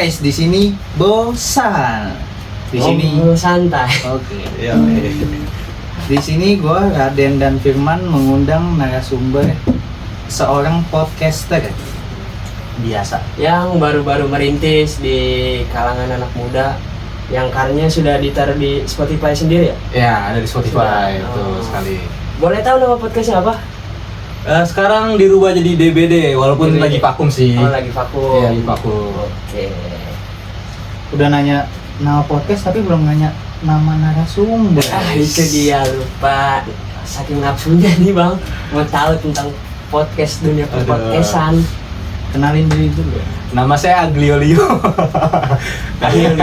guys, di sini bosan. Di sini santai. Oke. Iya. Di sini gua Raden dan Firman mengundang narasumber seorang podcaster biasa. Yang baru-baru merintis di kalangan anak muda, yang karyanya sudah ditaruh di Spotify sendiri ya? Ya, ada di Spotify Sudah. itu Oh. sekali. Boleh tahu nama podcastnya apa? Sekarang dirubah jadi DBD walaupun DBD. lagi vakum sih. Oh, lagi vakum. Iya, lagi vakum. Oke. Udah nanya nama podcast tapi belum nanya nama narasumber. Itu dia, lupa. Saking nafsunya nih bang, mau tahu tentang podcast, dunia Aduh. podcastan. Kenalin diri dulu. Nama saya Aglio Lio.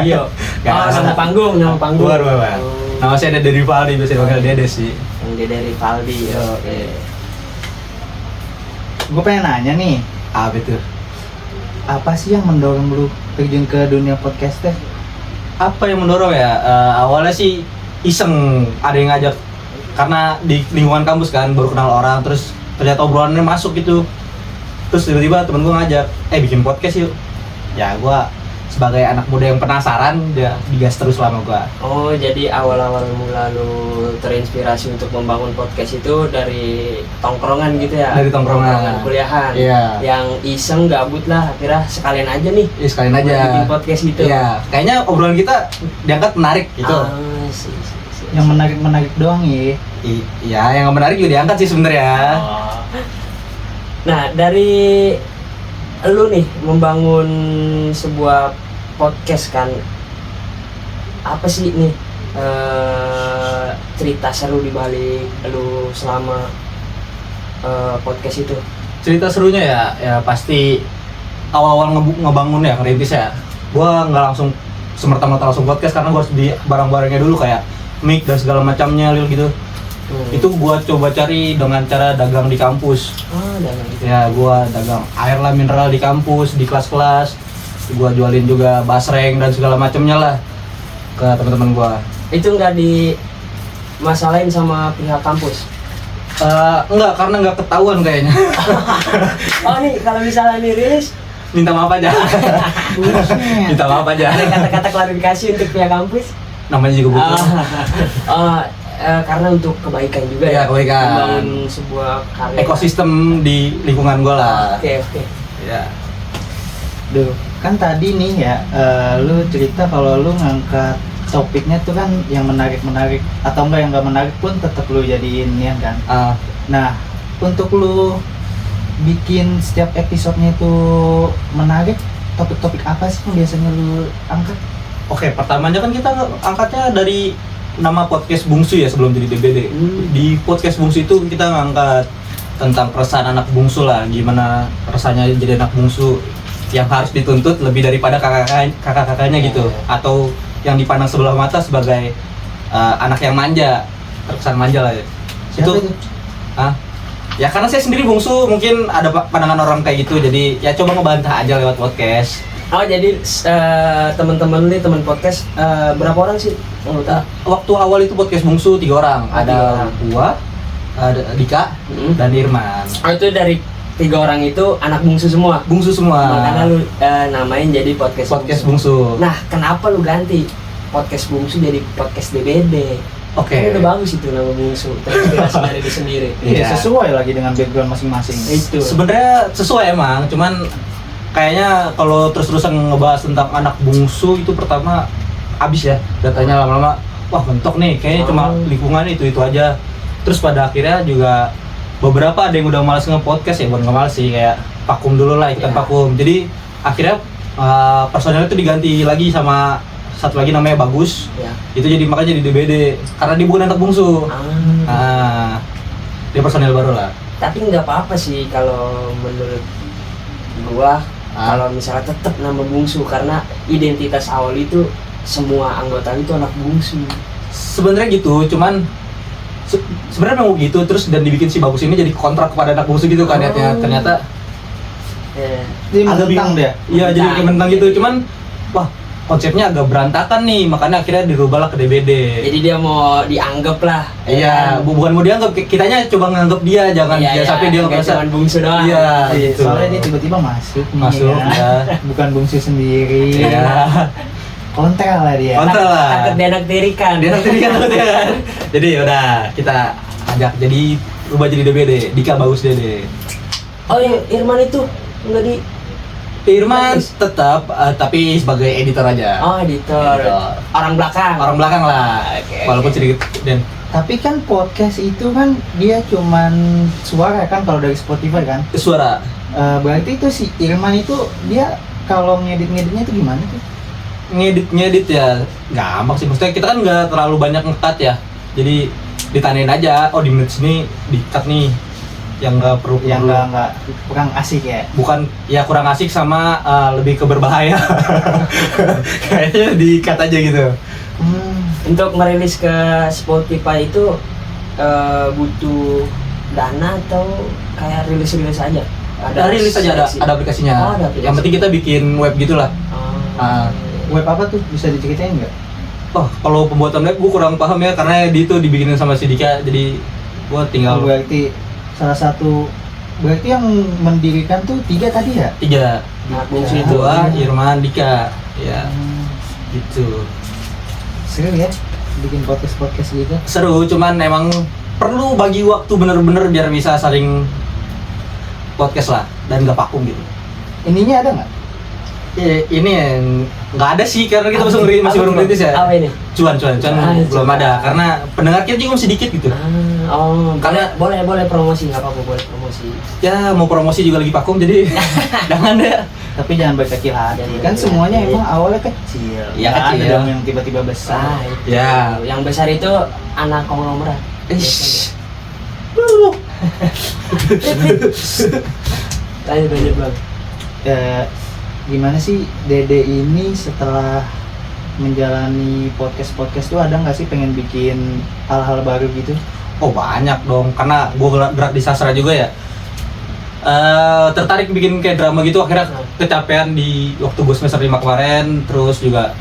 Lio. Gak Oh, ada. nama panggung. Luar. Oh. Nama saya Dede Rivaldi, biasa dipanggil Dede sih. Yang dia dari Valdi. Oke. Gue pengen nanya nih, Apa itu? apa sih yang mendorong lu terjun ke dunia podcaster? Apa yang mendorong ya? Awalnya sih iseng, ada yang ngajak karena di lingkungan kampus kan baru kenal orang, terus ternyata obrolannya masuk gitu. Terus tiba-tiba temen gue ngajak, bikin podcast yuk. Ya gue sebagai anak muda yang penasaran, dia digas terus lama gue. Oh, jadi awal-awal mula lu terinspirasi untuk membangun podcast itu dari tongkrongan gitu ya? Dari tongkrongan. Kuliahan. Iya. Yang iseng gabut lah, akhirnya sekalian aja nih. Ya sekalian aja. Bikin podcast gitu. Iya, kayaknya obrolan kita diangkat menarik gitu. Si. Yang menarik-menarik doang ya. Iya, yang nggak menarik juga diangkat sih sebenarnya. Oh. Nah, dari lu nih membangun sebuah podcast kan, apa sih nih cerita seru di balik lu selama podcast itu? Cerita serunya ya pasti awal-awal ngebangun ya, ngerintis ya. Gua nggak langsung semerta-merta langsung podcast karena gua harus beli barang-barangnya dulu kayak mic dan segala macamnya gitu. Itu gua coba cari dengan cara dagang di kampus. Gitu. Ya, gua dagang air lah mineral di kampus, di kelas-kelas. Gua jualin juga basreng dan segala macamnya lah ke teman-teman gua. Itu nggak dimasalahin sama pihak kampus? Enggak, karena nggak ketahuan kayaknya. Oh nih, kalau misalnya dirilis, Minta maaf aja. Minta maaf aja. ada kata-kata klarifikasi untuk pihak kampus? Namanya juga butuh. Karena untuk kebaikan juga Iya, kebaikan. membangun sebuah karya Ekosistem di lingkungan gua lah. Oke. Ya. Duh, kan tadi nih ya, lu cerita kalau lu ngangkat topiknya tuh kan yang menarik-menarik atau enggak yang enggak menarik pun tetap lu jadiin ya kan. Nah, untuk lu bikin setiap episodenya itu menarik, topik-topik apa sih yang biasanya lu angkat? Oke, pertamanya kan kita angkatnya dari nama podcast Bungsu ya sebelum jadi DBD. Di podcast Bungsu itu kita ngangkat tentang perasaan anak bungsu lah, gimana rasanya jadi anak bungsu yang harus dituntut lebih daripada kakak-kakaknya gitu, atau yang dipandang sebelah mata sebagai anak yang manja, terkesan manja lah ya. Siapa itu? Ya karena saya sendiri bungsu, mungkin ada pandangan orang kayak gitu, jadi ya coba ngebantah aja lewat podcast. Oh, jadi teman-teman nih, teman podcast berapa orang sih? Waktu awal itu podcast bungsu 3 orang, ada gua, ada Dika, dan Irman. Oh, itu dari 3 orang itu anak bungsu semua? Bungsu semua. Makanya lu namain jadi podcast bungsu. Nah, kenapa lu ganti podcast bungsu jadi podcast DBD? Oke. Kan udah bagus itu nama bungsu, terinspirasi dari diri sendiri. Iya, Iya. sesuai lagi dengan background masing-masing. Itu. Sebenarnya sesuai emang, cuman kayaknya kalau terus-terusan ngebahas tentang anak bungsu itu pertama abis ya datanya, lama-lama wah mentok nih, kayaknya cuma lingkungan itu aja. Terus pada akhirnya juga beberapa ada yang udah malas nge-podcast ya, bukan nggak malas sih, kayak vakum dulu lah, ikutan vakum. Jadi akhirnya personel itu diganti lagi sama satu lagi namanya Bagus. Ya. Itu jadi makanya jadi DBD karena dia bukan anak bungsu. Dia personel baru lah. Tapi nggak apa-apa sih kalau menurut gua, kalau misalnya tetap nama bungsu, karena identitas awal itu semua anggota itu anak bungsu. Sebenarnya gitu, cuman sebenarnya mau gitu terus, dan dibikin si Bagus ini jadi kontrak kepada anak bungsu gitu kan. Ya. Dia agak menentang bingung dia. Iya, jadi kayak mentang gitu. Cuman wah, konsepnya agak berantakan nih, makanya akhirnya dirubahlah ke DBD. Jadi dia mau dianggap lah. Iya, bukan mau dianggap, kitanya coba nganggap dia, jangan sampai dia nggak ngerasa cuma bungsu doang. Iya, gitu. Soalnya dia tiba-tiba masuk nih, Masuk, ya. Bukan bungsu sendiri. Iya. Kontra lah dia. Kontra lah. Takut dianaktirikan. Dia nanti kan. Jadi yaudah, kita ajak jadi rubah jadi DBD, Dika bagus Dede. Oh iya, Irman itu enggak di Irman tetap tapi sebagai editor aja. Oh, editor. Orang belakang. Orang belakang lah. Oke, Walaupun sedikit dan Tapi kan podcast itu kan dia cuman suara kan kalau dari Spotify kan. suara. Berarti itu si Irman itu dia kalau ngedit-ngeditnya itu gimana tuh? Ngedit ya gampang sih, maksudnya kita kan nggak terlalu banyak nge-cut ya, jadi ditandain aja, oh di menit sini di-cut nih yang nggak perlu, Yang nggak kurang asik ya. bukan ya kurang asik sama lebih ke berbahaya. Kayaknya di-cut aja gitu. Untuk merilis ke Spotify itu butuh dana atau kayak rilis aja? Ada rilis aja, ada aplikasinya. Oh, ada aplikasi. Yang penting kita bikin web gitulah. Web apa tuh, bisa diceritain nggak? Oh, kalau pembuatan web gue kurang paham ya, karena di itu dibikinin sama si Dika, jadi gue tinggal Berarti salah satu, berarti yang mendirikan tuh 3 tadi ya? 3. Nah, bungsu Itu itu. Irman, Dika, ya gitu. Seru ya bikin podcast gitu. Seru, cuman emang perlu bagi waktu bener-bener biar bisa saling podcast lah dan nggak vakum gitu. Ininya ada nggak? Ini yang nggak ada sih, karena kita masih baru merintis ya. Apa ini? Cuan belum cuan. ada, karena pendengar kita juga masih dikit gitu. Karena boleh promosi, nggak apa-apa, boleh promosi. Ya mau promosi juga lagi vakum, jadi jangan deh. Tapi jangan berkecil hati. Jangan Kan berkecil semuanya hati. emang awalnya kecil. Iya, Nggak kecil. ada dong yang tiba-tiba besar. Itu. Ya. Yang besar itu anak konglomerat. Ish. Lanjut bang. Gimana sih Dede ini setelah menjalani podcast tuh ada nggak sih pengen bikin hal-hal baru gitu? Oh banyak dong, karena gue gerak di sastra juga ya. Tertarik bikin kayak drama gitu, akhirnya kecapean di waktu gue semester 5 kemarin. Terus juga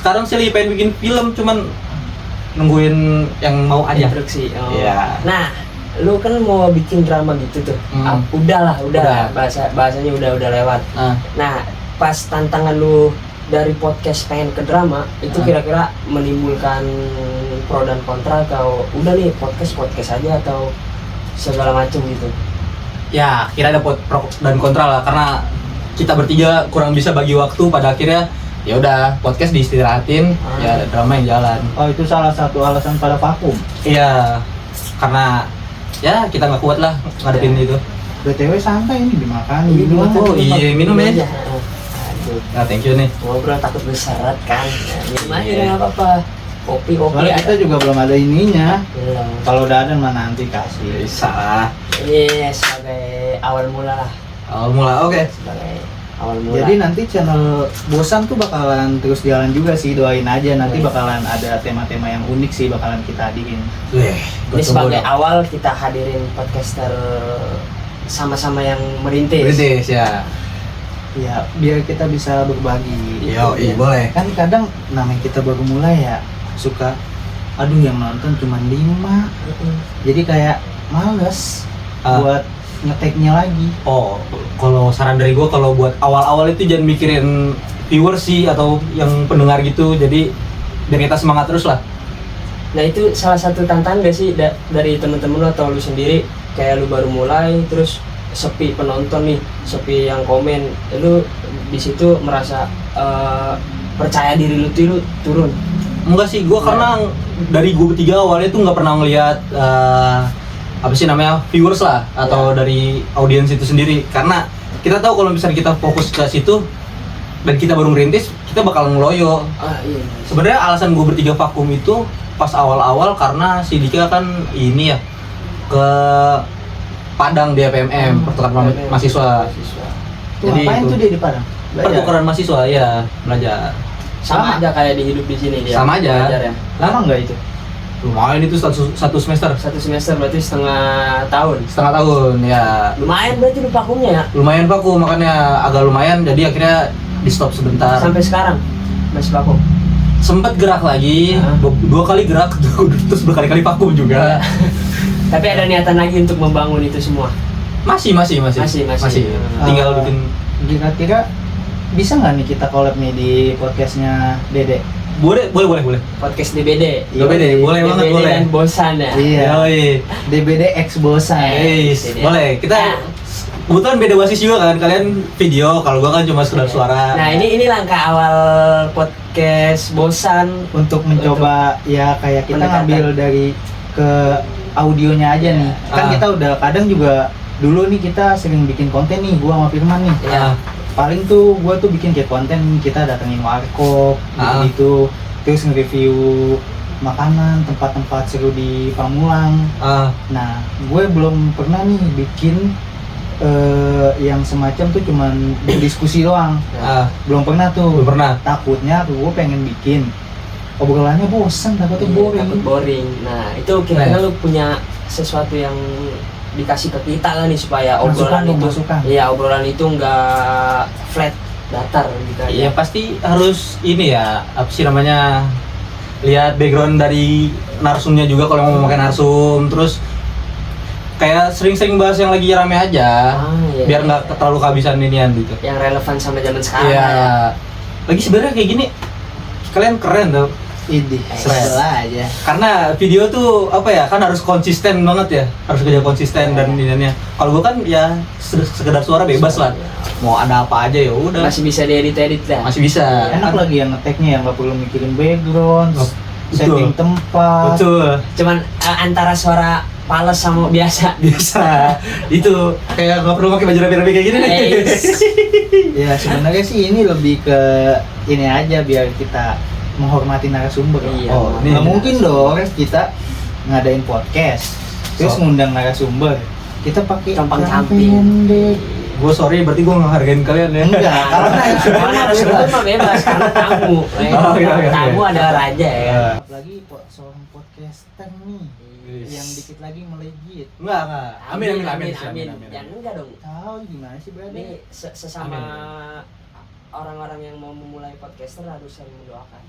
sekarang sih lagi pengen bikin film, cuman nungguin yang mau aja. Instruksi. Iya. Nah, lu kan mau bikin drama gitu tuh. Udah. Udah. Bahasanya udah lewat. Nah, pas tantangan lu dari podcast pengen ke drama itu kira-kira menimbulkan pro dan kontra, atau udah nih podcast aja atau segala macam gitu? Ya, kira ada pro dan kontra lah, karena kita bertiga kurang bisa bagi waktu. Pada akhirnya ya udah podcast diistirahatin, ya drama yang jalan. Oh, itu salah satu alasan pada vakum. Iya, karena ya kita nggak kuat lah ngadepin itu. BTW santai ini dimakan. Oh iya, minum ya. Aduh, Nah, thank you nih. ngobrol takut berseret kan. Minum aja Iya. nggak apa-apa. Kopi Soalnya kita juga belum ada ininya. belum. Kalau udah ada mah nanti kasih. Salah. Ini sebagai awal mula lah. Awal mula, oke. Sebagai awal mula. Jadi nanti channel Bosan tuh bakalan terus jalan juga sih, doain aja nanti Doain. bakalan ada tema-tema yang unik sih bakalan kita hadirin. Ini sebagai awal kita hadirin podcaster sama-sama yang merintis. British ya. Ya, biar kita bisa berbagi. Yo, iya boleh. Kan kadang namanya kita baru mulai ya, suka aduh yang nonton cuma 5. Jadi kayak males buat ngeteknya lagi. Oh, kalau saran dari gua, kalau buat awal-awal itu jangan mikirin viewer sih atau yang pendengar gitu. Jadi biar kita semangat terus lah. Nah itu salah satu tantangan gak sih dari temen-temen lo atau lu sendiri, kayak lu baru mulai terus sepi penonton nih, sepi yang komen, lu di situ merasa percaya diri lu tuh lu turun? Enggak sih, gua karena dari gua bertiga awalnya tuh nggak pernah ngelihat apa sih namanya viewers lah atau dari audiens itu sendiri, karena kita tahu kalau misalnya kita fokus ke situ dan kita baru merintis, kita bakal ngeloyo. Iya. Sebenarnya alasan gue bertiga vakum itu pas awal-awal karena si Dika kan ini ya ke Padang di PMM, pertukaran mahasiswa. Tuh, Jadi ngapain itu tuh dia di Padang? pertukaran mahasiswa ya, belajar. Sama aja kayak di hidup di sini dia. Sama aja. Belajar ya. Lama nggak itu? Lumayan itu satu semester, Satu semester berarti setengah tahun. setengah tahun ya. Lumayan berarti lu vakumnya ya. Lumayan vakum, makanya agak lumayan, jadi akhirnya di stop sebentar. Sampai sekarang. masih vakum. Sempat gerak lagi, dua kali gerak, terus berkali-kali vakum juga. Tapi ada niatan lagi untuk membangun itu semua. Masih. Tinggal bikin. Kira-kira bisa nggak nih kita collab nih di podcastnya Dede? Boleh. Podcast DBD. DBD, boleh banget, DBD boleh. dan bosan ya. Iya. Yoi. DBD X bosan. Boleh. Kita kebetulan beda basis juga kan, kalian video, kalau gua kan cuma sekedar suara. Nah ini langkah awal podcast bosan Untuk mencoba ya kayak kita pendekatan. ngambil dari ke audionya aja nih. Kan kita udah kadang juga dulu nih kita sering bikin konten nih, gua sama Firman nih. Iya. Paling tuh gua tuh bikin kayak konten kita datengin warkop gitu, terus nge-review makanan, tempat-tempat seru di Pamulang. Nah, gue belum pernah nih bikin yang semacam tuh cuman diskusi doang. Belum pernah tuh. Belum pernah. Takutnya tuh gue pengen bikin obrolannya bosan, takutnya boring. Takut boring. Nah itu kira-kira lu punya sesuatu yang dikasih ke kita lah nih supaya Masukan. obrolan itu nggak flat datar gitu aja. Iya pasti harus ini ya, apa sih namanya, lihat background dari narsumnya juga kalau mau pakai narsum, terus kayak sering-sering bahas yang lagi rame aja, biar nggak terlalu kehabisan inian gitu. Yang relevan sama zaman sekarang. Iya. Ya. Lagi sebenarnya kayak gini, kalian keren tuh. Idih, salah aja. Karena video tuh apa ya, kan harus konsisten banget ya, harus kerja konsisten dan iniannya. Kalau gua kan ya sekedar suara bebas lah, mau ada apa aja ya udah. Masih bisa diedit lah. Masih bisa. Enak lagi yang ngeteknya yang nggak perlu mikirin background, setting tempat. Betul. Cuman antara suara pales sama biasa. Itu kayak nggak perlu pakai baju rapi-rapi kayak gini nih. Ya sebenarnya sih ini lebih ke ini aja biar kita menghormati narasumber. Iya, Nggak mungkin dong kita ngadain podcast terus ngundang narasumber kita pakai Camping. Gue sorry, berarti gue ngehargain kalian ya. Enggak, karena narasumber mah bebas karena tamu. Tamu adalah raja ya. Apalagi seorang podcaster nih yang dikit lagi melejit. Enggak. Amin. Jangan enggak dong. Tahu gimana sih berarti? Ini sesama orang-orang yang mau memulai podcaster harus saling mendoakan.